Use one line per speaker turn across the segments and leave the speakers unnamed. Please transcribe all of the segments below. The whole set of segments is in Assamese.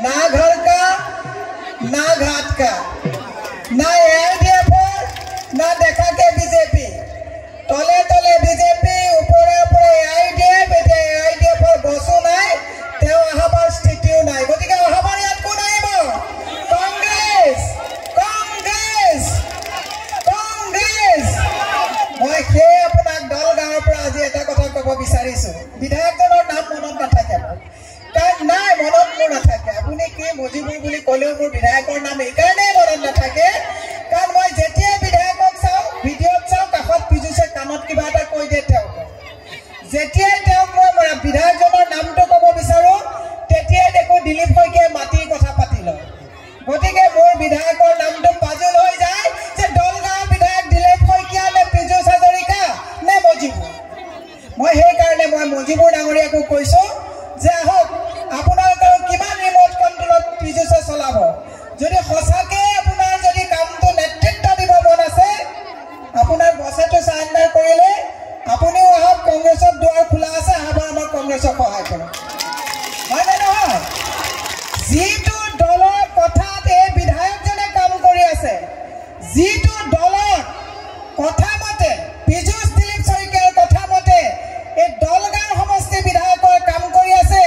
ना घर का ना घाट का, ना एआईडीएफ ना देखा के बीजेपी, तले तले बीजेपी ऊपरे ऊपरे एआईडीएफ, एटे एआईडीएफर बसो नाई, तेও আহাবার স্থিতিও নাই। গতিকে আহাবার ইয়াত কোন আহিব? কংগ্ৰেছ কংগ্ৰেছ কংগ্ৰেছ। মই সেই আপোনাক দল গাঁৱৰ পৰা আজি এটা কথা ক'ব বিচাৰিছো, বিধায়কজনৰ নাম মনত নাথাকে, কাৰণ নাই মনত মোৰ নাথাকে। আপুনি কি মজিবুৰ বুলি ক'লেও মোৰ বিধায়কৰ নাম এইকাৰণেই মনত নাথাকে, কাৰণ মই যেতিয়া বিধায়কক চাওঁ, ভিডিঅ'ত চাওঁ, কাষত পিজুছে কাণত কিবা এটা কৈ দিয়ে তেওঁক। যেতিয়াই তেওঁক মই বিধায়কজনৰ নামটো ক'ব বিচাৰোঁ, তেতিয়াই দেখো দিলীপ শইকীয়াই মাটিৰ কথা পাতি লয়। গতিকে মোৰ বিধায়কৰ নামটো পাজল হৈ যায় যে দলগাঁৱৰ বিধায়ক দিলীপ শইকীয়া নে পিজুছ হাজৰিকা নে মজিবুৰ। মই সেইকাৰণে মই মজিবুৰ ডাঙৰীয়াকো কৈছোঁ যে আহক, আপোনালোকৰ কিমান ৰিম'ট কণ্ট্ৰলত পিজুছে চলাব। যদি সঁচাকৈ আপোনাৰ যদি কামটো নেতৃত্ব দিব মন আছে, আপোনাৰ বছেটো চাৰেণ্ডাৰ কৰিলে আপুনিও আহক, কংগ্ৰেছৰ দুৱাৰ খোলা আছে, আহক আমাৰ কংগ্ৰেছক সহায় কৰক, হয়নে নহয়? যিটো দলৰ কথাত এই বিধায়কজনে কাম কৰি আছে, যিটো দলৰ কথা মতে পিজুছ দিলীপ শইকীয়াৰ কথা মতে এই দলগাঁৱৰ সমষ্টি বিধায়কৰ কাম কৰি আছে,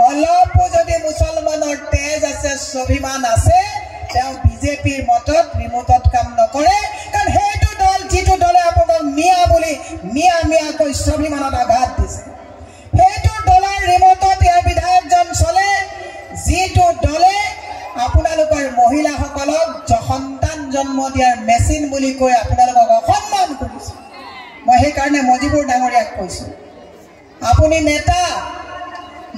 অলপো যদি মুছলমানৰ তেজ আছে, স্বাভিমান আছে, তেওঁ বিজেপিৰ মতত ৰিমোটত কাম নকৰে। কাৰণ সেইটো দল, যিটো দলে আপোনাক মিয়া বুলি মিয়া মিয়াকৈ স্বাভিমানত আঘাত দিছে, সেইটো দলৰ ৰিমোটত ইয়াৰ বিধায়কজন চলে, যিটো দলে আপোনালোকৰ মহিলাসকলক সন্তান জন্ম দিয়াৰ মেচিন বুলি কৈ আপোনালোকক অসন্মান কৰিছে। মই সেইকাৰণে মজিবুৰ ডাঙৰীয়াক কৈছোঁ, আপুনি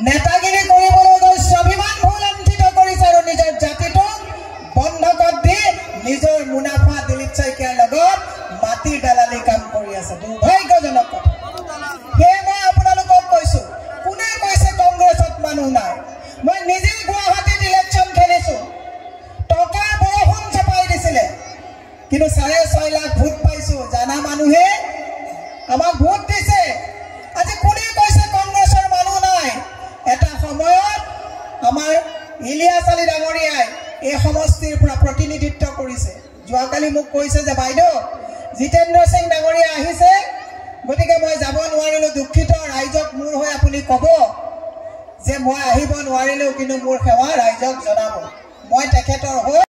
নেতাগিৰি কৰিবলৈ গৈ স্বাভিমান ভুলণ্ঠিত কৰিছে আৰু নিজৰ জাতিটোক বন্ধকত দি নিজৰ মুনাফা দিলীপ শইকীয়াৰ লগত মাটিৰ দালালি কাম কৰি আছে। দুৰ্ভাগ্যজনক কথা। সেয়ে মই আপোনালোকক কৈছোঁ, কোনে কৈছে কংগ্ৰেছত মানুহ নাই? মই নিজে গুৱাহাটীত ইলেকশ্যন খেলিছোঁ, টকাৰ বৰষুণ চপাই দিছিলে, কিন্তু 6.5 লাখ ভোট পাইছোঁ। জানা মানুহে আমাক ভোট দিছে। আজি কোনে কৈছে কংগ্ৰেছৰ মানুহ নাই? এটা সময়ত আমাৰ ইলিয়াছ আলী ডাঙৰীয়াই এই সমষ্টিৰ পৰা প্ৰতিনিধিত্ব কৰিছে। যোৱাকালি মোক কৈছে যে বাইদেউ জিতেন্দ্ৰ সিং ডাঙৰীয়া আহিছে, গতিকে মই যাব নোৱাৰিলোঁ, দুখিত। ৰাইজক মোৰ হৈ আপুনি ক'ব যে মই আহিব নোৱাৰিলোঁ, কিন্তু মোৰ সেৱা ৰাইজক জনাব। মই তেখেতৰ হৈ